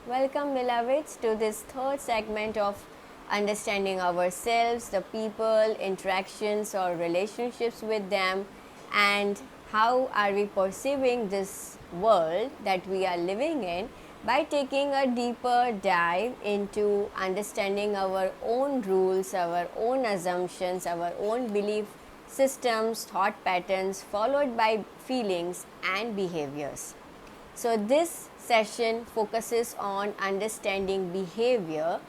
Welcome, beloveds, to this third segment of understanding ourselves, the people, interactions, or relationships with them, and how are we perceiving this world that we are living in by taking a deeper dive into understanding our own rules, our own assumptions, our own belief systems, thought patterns, followed by feelings and behaviors. So, this session focuses on understanding behavior,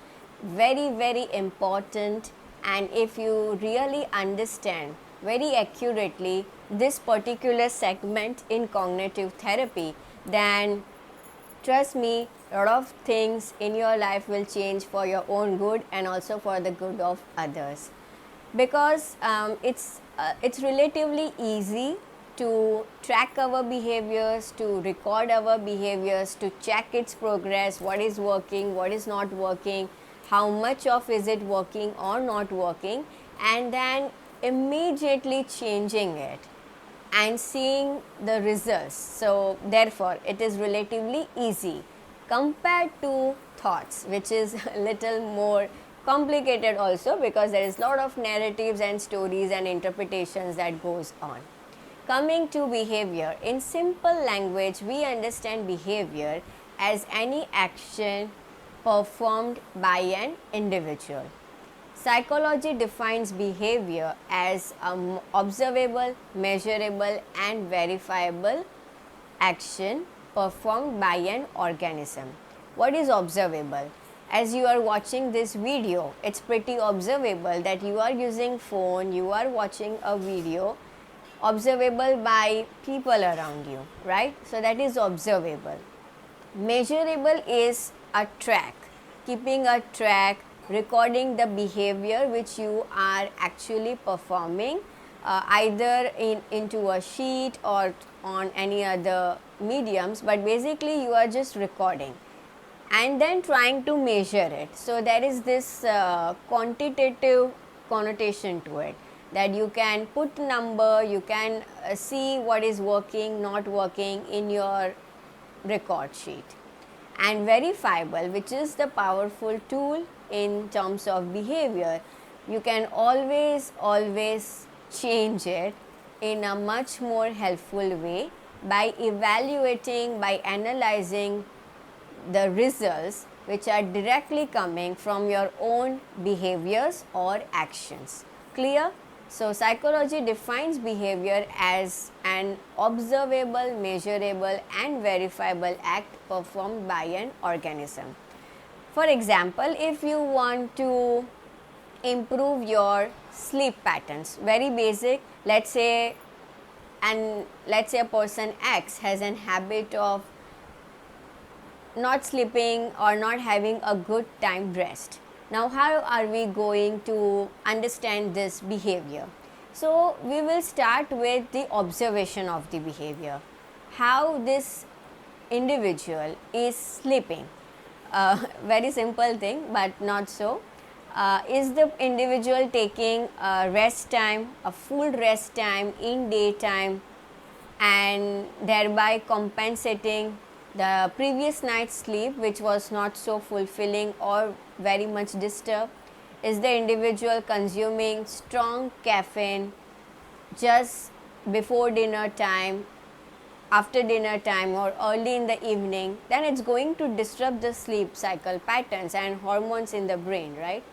very important. And if you really understand very accurately this particular segment in cognitive therapy, then trust me, a lot of things in your life will change for your own good and also for the good of others, because it's relatively easy to track our behaviors, to record our behaviors, to check its progress, what is working, what is not working, how much of is it working or not working, and then immediately changing it and seeing the results. So therefore it is relatively easy compared to thoughts, which is a little more complicated also, because there is a lot of narratives and stories and interpretations that goes on. Coming to behavior, in simple language, we understand behavior as any action performed by an individual. Psychology defines behavior as observable, measurable, and verifiable action performed by an organism. What is observable? As you are watching this video, it's pretty observable that you are using phone, you are watching a video, observable by people around you, right? So that is observable. Measurable is a track, keeping a track, recording the behavior which you are actually performing, either into a sheet or on any other mediums, but basically you are just recording and then trying to measure it. So there is this quantitative connotation to it, that you can put number, you can see what is working, not working in your record sheet. And verifiable, which is the powerful tool in terms of behavior, you can always change it in a much more helpful way by evaluating, by analyzing the results which are directly coming from your own behaviors or actions. Clear? So psychology defines behavior as an observable, measurable, and verifiable act performed by an organism. For example, if you want to improve your sleep patterns, very basic, let's say a person X has an habit of not sleeping or not having a good time rest. Now, how are we going to understand this behavior? So, we will start with the observation of the behavior. How this individual is sleeping. Very simple thing, but not so. Is the individual taking a rest time, a full rest time in daytime, and thereby compensating the previous night's sleep, which was not so fulfilling or very much disturbed? Is the individual consuming strong caffeine just before dinner time, after dinner time, or early in the evening? Then it's going to disrupt the sleep cycle patterns and hormones in the brain, right?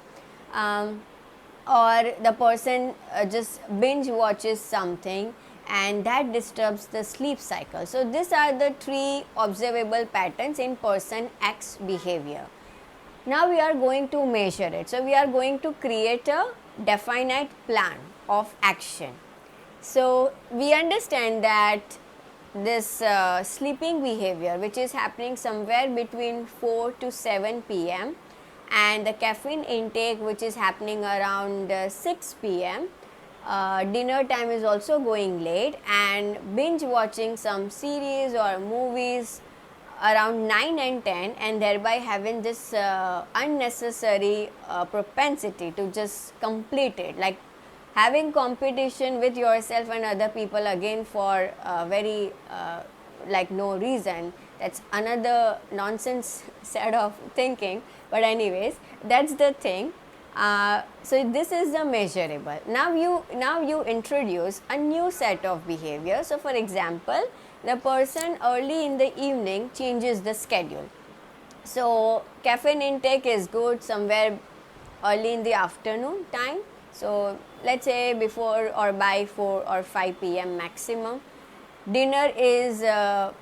Or the person just binge watches something and that disturbs the sleep cycle. So these are the three observable patterns in person X behavior. Now we are going to measure it. So we are going to create a definite plan of action. So we understand that this sleeping behavior, which is happening somewhere between 4 to 7 p.m. and the caffeine intake, which is happening around 6 p.m. Dinner time is also going late, and binge watching some series or movies around 9 and 10, and thereby having this unnecessary propensity to just complete it, like having competition with yourself and other people again for very like no reason, That's another nonsense set of thinking, but anyways, that's the thing. So this is the measurable. Now you introduce a new set of behavior. So for example, the person early in the evening changes the schedule. So caffeine intake is good somewhere early in the afternoon time. So let's say before or by 4 or 5 p.m. maximum. Dinner is 2-3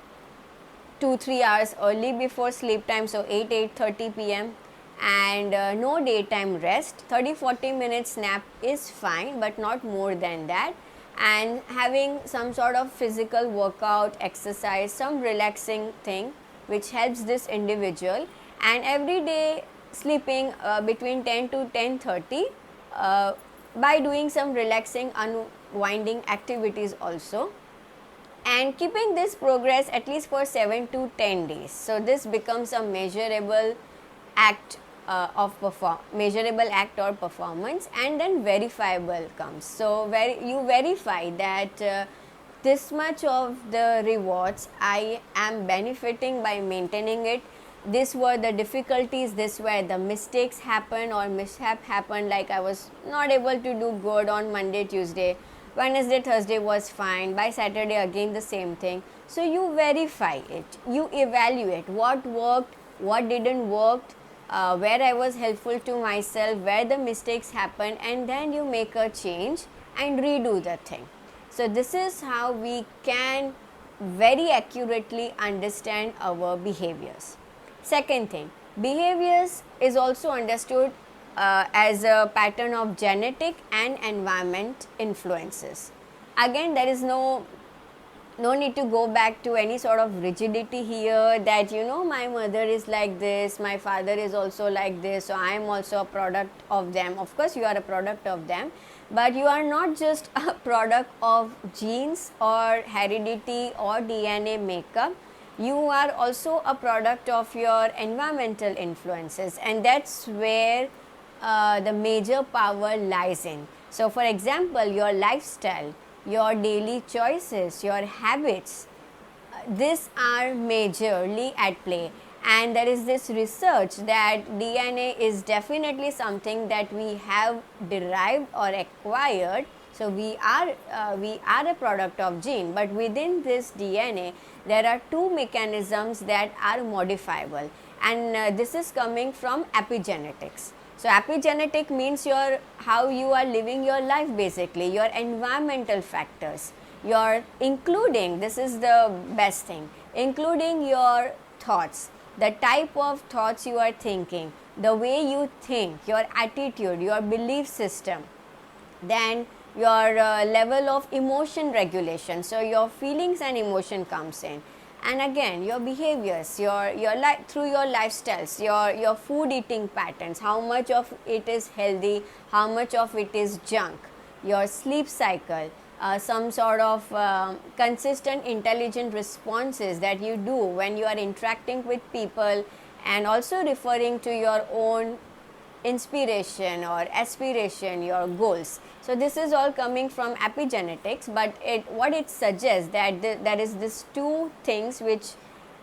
hours early before sleep time, so 8-8:30 p.m. And no daytime rest. 30-40 minutes nap is fine, but not more than that. And having some sort of physical workout, exercise, some relaxing thing which helps this individual, and every day sleeping between 10 to 10:30 by doing some relaxing unwinding activities also, and keeping this progress at least for 7 to 10 days. So this becomes a measurable act measurable act or performance, and then verifiable comes. So you verify that this much of the rewards I am benefiting by maintaining it. These were the difficulties, this were the mistakes happen or mishap happened, like I was not able to do good on Monday, Tuesday, Wednesday, Thursday was fine, by Saturday again the same thing. So you verify it, you evaluate what worked, what didn't work, where I was helpful to myself, where the mistakes happened, and then you make a change and redo the thing. So this is how we can very accurately understand our behaviors. Second thing, behaviors is also understood as a pattern of genetic and environment influences. Again, there is no need to go back to any sort of rigidity here that my mother is like this, my father is also like this, so I am also a product of them. Of course you are a product of them, but you are not just a product of genes or heredity or DNA makeup. You are also a product of your environmental influences, and that's where the major power lies in. So for example, your lifestyle, your daily choices, your habits, these are majorly at play. And there is this research that DNA is definitely something that we have derived or acquired. So we are a product of gene, but within this DNA there are two mechanisms that are modifiable, and this is coming from epigenetics. So epigenetic means how you are living your life, basically your environmental factors, including, this is the best thing, including your thoughts, the type of thoughts you are thinking, the way you think, your attitude, your belief system, then your level of emotion regulation. So your feelings and emotion comes in. And again, your behaviors, through your lifestyles, your food eating patterns, how much of it is healthy, how much of it is junk, your sleep cycle, some sort of consistent intelligent responses that you do when you are interacting with people, and also referring to your own inspiration or aspiration, your goals. So this is all coming from epigenetics, but what it suggests that there is this two things which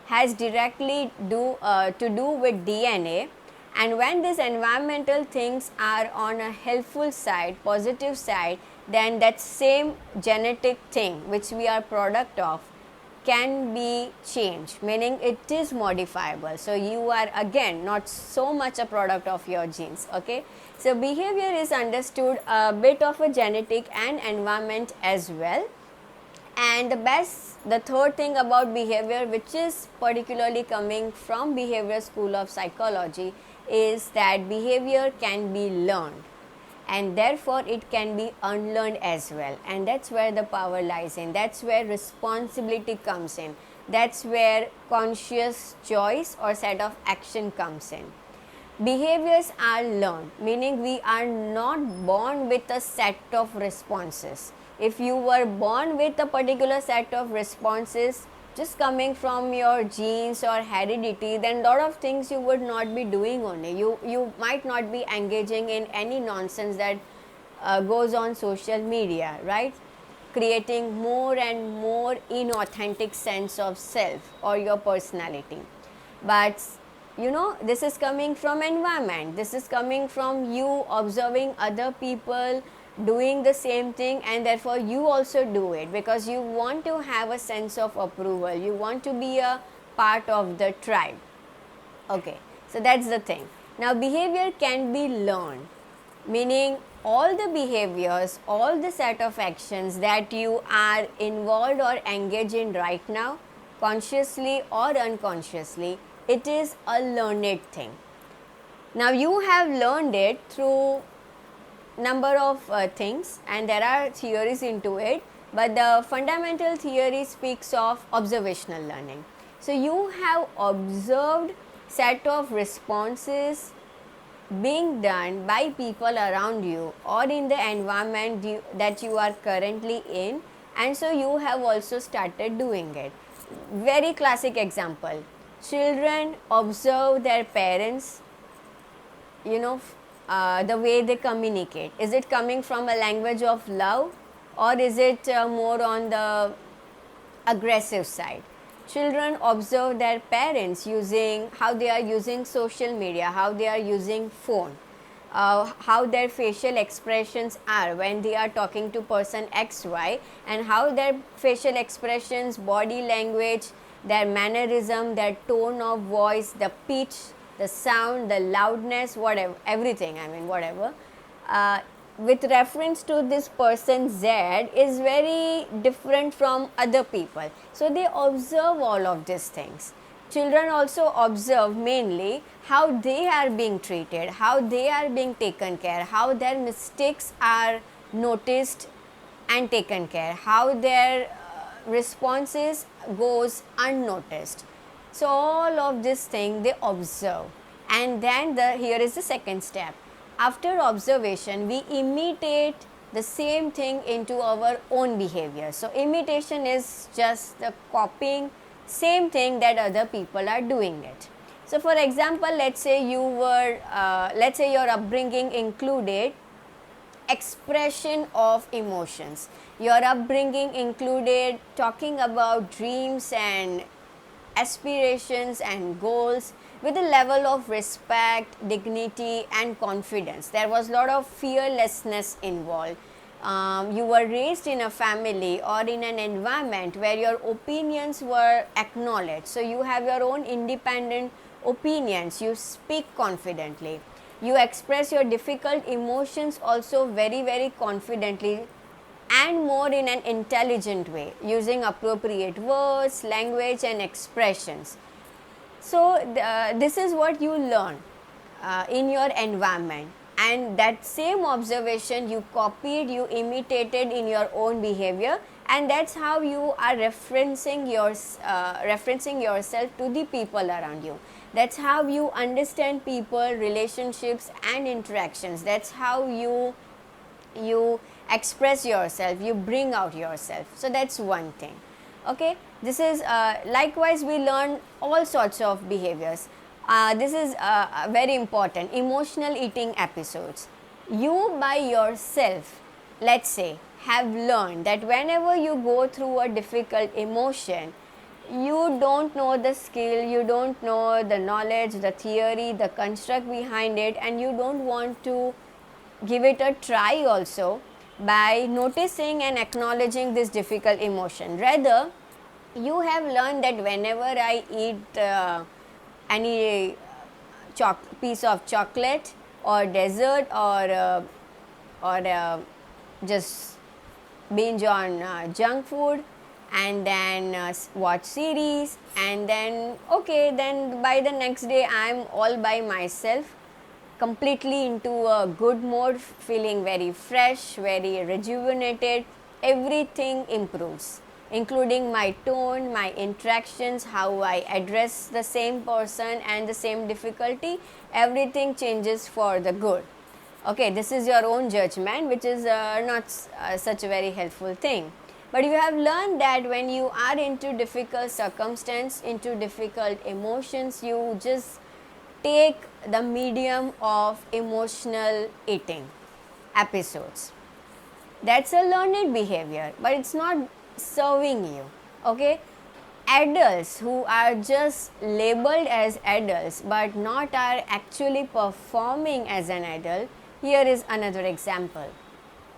has directly to do with DNA, and when these environmental things are on a helpful side, positive side, then that same genetic thing which we are product of can be changed, meaning it is modifiable. So you are again not so much a product of your genes. Okay, so behavior is understood a bit of a genetic and environment as well. And the third thing about behavior, which is particularly coming from behavioral school of psychology, is that behavior can be learned, and therefore it can be unlearned as well. And that's where the power lies in, that's where responsibility comes in, that's where conscious choice or set of action comes in. Behaviors are learned, meaning we are not born with a set of responses. If you were born with a particular set of responses just coming from your genes or heredity, then a lot of things you would not be doing only. You might not be engaging in any nonsense that goes on social media, right? creating more and more inauthentic sense of self or your personality. But this is coming from environment, this is coming from you observing other people doing the same thing, and therefore you also do it because you want to have a sense of approval, you want to be a part of the tribe. Okay, so that's the thing. Now behavior can be learned, meaning all the behaviors, all the set of actions that you are involved or engaged in right now, consciously or unconsciously, it is a learned thing. Now you have learned it through number of things, and there are theories into it, but the fundamental theory speaks of observational learning. So you have observed set of responses being done by people around you or in the environment that you are currently in, and so you have also started doing it. Very classic example, children observe their parents, the way they communicate. Is it coming from a language of love, or is it more on the aggressive side? Children observe their parents using how they are using social media, how they are using phone, how their facial expressions are when they are talking to person XY, and how their facial expressions, body language, their mannerism, their tone of voice, the pitch, the sound, the loudness, whatever, everything, whatever, with reference to this person Z is very different from other people. So they observe all of these things. Children also observe mainly how they are being treated, how they are being taken care, how their mistakes are noticed and taken care, how their responses goes unnoticed. So all of this thing they observe, and then here is the second step. After observation, we imitate the same thing into our own behavior. So imitation is just the copying same thing that other people are doing it. So for example, let's say your upbringing included expression of emotions. Your upbringing included talking about dreams and aspirations and goals with a level of respect, dignity and confidence. There was a lot of fearlessness involved. You were raised in a family or in an environment where your opinions were acknowledged. So you have your own independent opinions, you speak confidently. You express your difficult emotions also very, very confidently and more in an intelligent way, using appropriate words, language and expressions. So this is what you learn in your environment, and that same observation you copied, you imitated in your own behavior, and that's how you are referencing yourself to the people around you. That's how you understand people, relationships and interactions. That's how you express yourself, you bring out yourself. So that's one thing. Okay, this is likewise we learn all sorts of behaviors. This is very important, emotional eating episodes. You by yourself, let's say, have learned that whenever you go through a difficult emotion, you don't know the skill, you don't know the knowledge, the theory, the construct behind it, and you don't want to give it a try also by noticing and acknowledging this difficult emotion. Rather, you have learned that whenever I eat any piece of chocolate or dessert or just binge on junk food and then watch series, and then by the next day I am all by myself, completely into a good mode, feeling very fresh, very rejuvenated. Everything improves, including my tone, my interactions, how I address the same person and the same difficulty. Everything changes for the good. Okay, this is your own judgment, which is not such a very helpful thing. But you have learned that when you are into difficult circumstance, into difficult emotions, you just take the medium of emotional eating episodes. That's a learned behavior, but it's not serving you. Okay, adults who are just labeled as adults but not are actually performing as an adult. Here is another example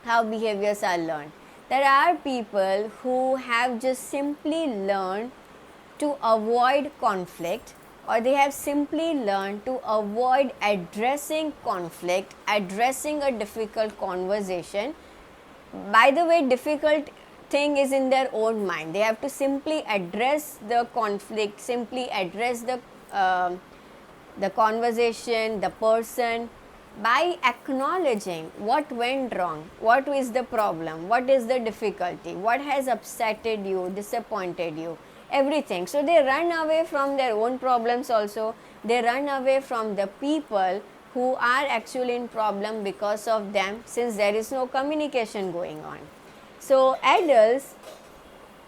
how behaviors are learned. There are people who have just simply learned to avoid conflict, or they have simply learned to avoid addressing conflict, addressing a difficult conversation. By the way, difficult thing is in their own mind. They have to simply address the conflict, simply address the conversation, the person, by acknowledging what went wrong, what is the problem, what is the difficulty, what has upsetted you, disappointed you, everything. So they run away from their own problems also. They run away from the people who are actually in problem because of them, since there is no communication going on. So adults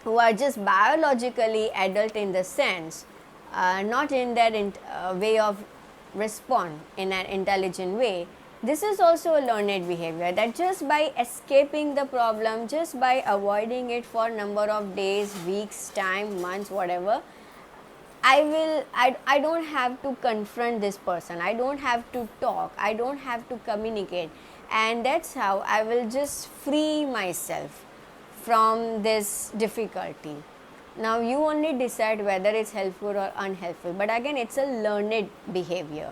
who are just biologically adult in the sense, not in their way of respond in an intelligent way, this is also a learned behavior, that just by escaping the problem, just by avoiding it for number of days, weeks, time, months, whatever, I don't have to confront this person, I don't have to talk, I don't have to communicate, and that's how I will just free myself from this difficulty. Now you only decide whether it's helpful or unhelpful, but again it's a learned behavior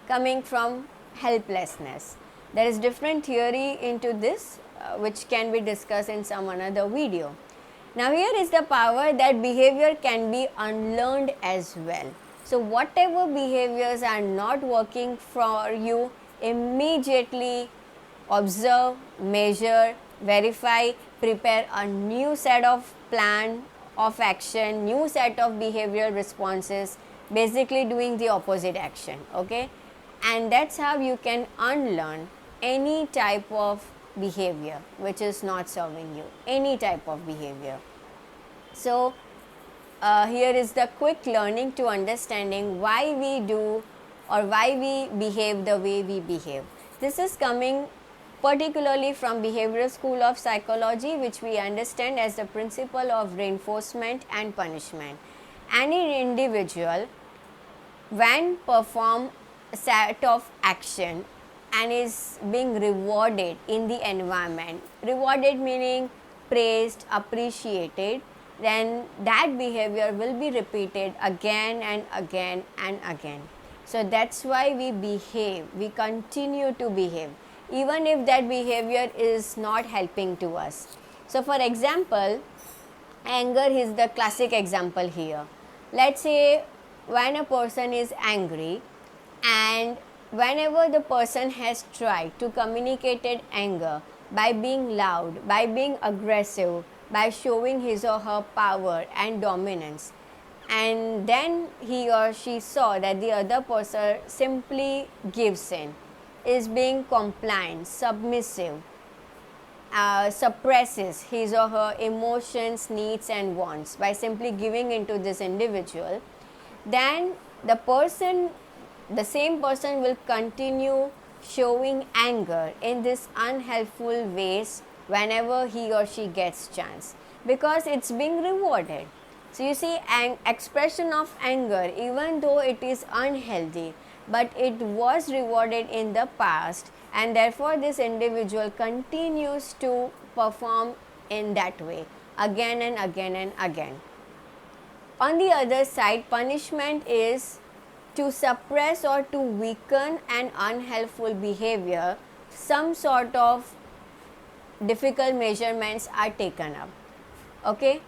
coming from helplessness. There is different theory into this which can be discussed in some another video. Now here is the power that behavior can be unlearned as well. So whatever behaviors are not working for you, immediately observe, measure, verify, prepare a new set of plan of action, new set of behavioral responses, basically doing the opposite action. Okay, and that's how you can unlearn any type of behavior which is not serving you, any type of behavior. So here is the quick learning to understanding why we do or why we behave the way we behave. This is coming particularly from behavioral school of psychology, which we understand as the principle of reinforcement and punishment. Any individual, when perform a set of action and is being rewarded in the environment, rewarded meaning praised, appreciated, then that behavior will be repeated again and again and again. So that's why we behave, we continue to behave, even if that behavior is not helping to us. So for example, anger is the classic example here. Let's say when a person is angry, and whenever the person has tried to communicate anger by being loud, by being aggressive, by showing his or her power and dominance, and then he or she saw that the other person simply gives in, is being compliant, submissive, suppresses his or her emotions, needs and wants by simply giving into this individual, then the same person will continue showing anger in this unhelpful ways whenever he or she gets chance, because it's being rewarded. So you see, an expression of anger, even though it is unhealthy, but it was rewarded in the past, and therefore this individual continues to perform in that way again and again and again. On the other side, punishment is to suppress or to weaken an unhelpful behavior. Some sort of difficult measurements are taken up. Okay,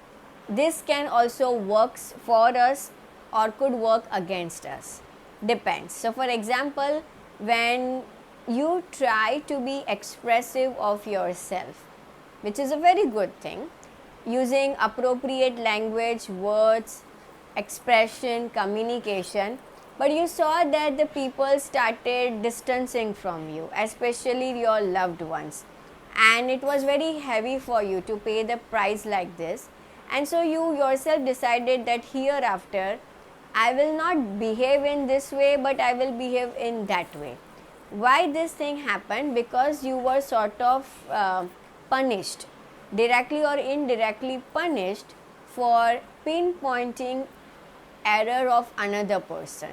this can also works for us or could work against us, depends. So for example, when you try to be expressive of yourself, which is a very good thing, using appropriate language, words, expression, communication, but you saw that the people started distancing from you, especially your loved ones, and it was very heavy for you to pay the price like this, and so you yourself decided that hereafter I will not behave in this way, but I will behave in that way. Why this thing happened? Because you were sort of punished, directly or indirectly punished, for pinpointing error of another person,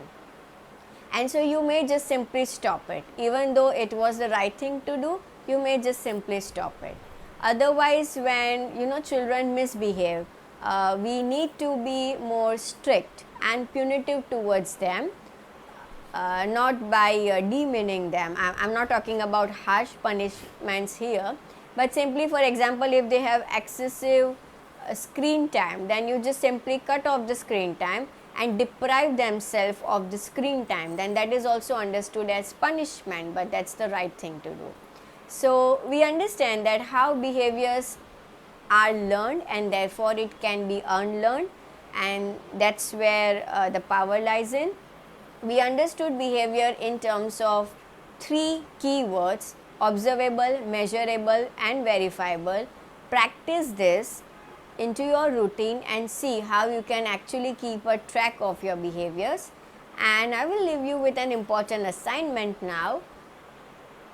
and so you may just simply stop it. Even though it was the right thing to do, you may just simply stop it. Otherwise, when children misbehave, we need to be more strict and punitive towards them, not by demeaning them. I'm not talking about harsh punishments here, but simply, for example, if they have excessive screen time, then you just simply cut off the screen time and deprive themselves of the screen time. Then that is also understood as punishment, but that's the right thing to do. So we understand that how behaviors are learned, and therefore it can be unlearned, and that's where the power lies in. We understood behavior in terms of three keywords: observable, measurable, and verifiable. Practice this into your routine and see how you can actually keep a track of your behaviors. And I will leave you with an important assignment now.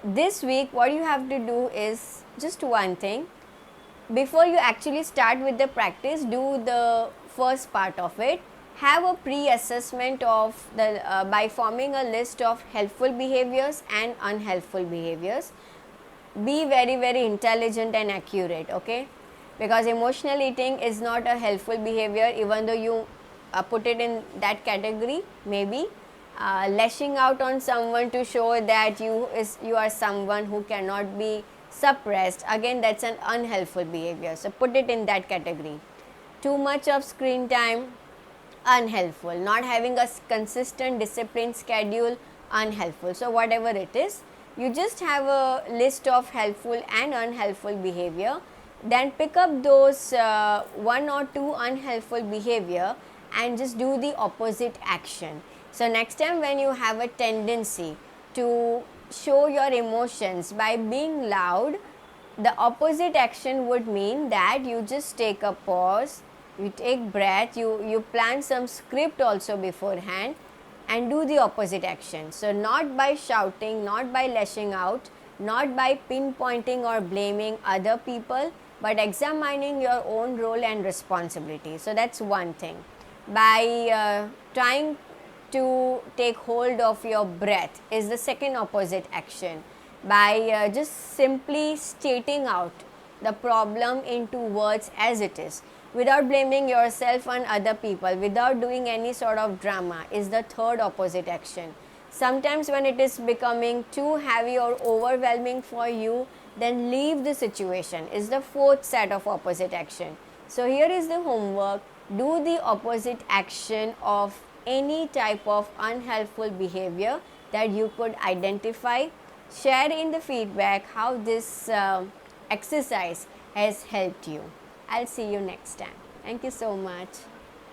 This week, what you have to do is just one thing. Before you actually start with the practice, do the first part of it. Have a pre-assessment of the by forming a list of helpful behaviors and unhelpful behaviors. Be very, very intelligent and accurate, okay? Because emotional eating is not a helpful behavior, even though you put it in that category. Maybe lashing out on someone to show that you are someone who cannot be suppressed, again that's an unhelpful behavior, so put it in that category. Too much of screen time, unhelpful. Not having a consistent disciplined schedule, unhelpful. So whatever it is, you just have a list of helpful and unhelpful behavior, then pick up those one or two unhelpful behavior and just do the opposite action. So next time when you have a tendency to show your emotions by being loud, the opposite action would mean that you just take a pause, you take breath, you plan some script also beforehand and do the opposite action. So not by shouting, not by lashing out, not by pinpointing or blaming other people, but examining your own role and responsibility. So that's one thing. By trying to take hold of your breath is the second opposite action. By just simply stating out the problem into words as it is, without blaming yourself and other people, without doing any sort of drama, is the third opposite action. Sometimes when it is becoming too heavy or overwhelming for you, then leave the situation, is the fourth set of opposite action. So here is the homework. Do the opposite action of any type of unhelpful behavior that you could identify. Share in the feedback how this exercise has helped you. I'll see you next time. Thank you so much.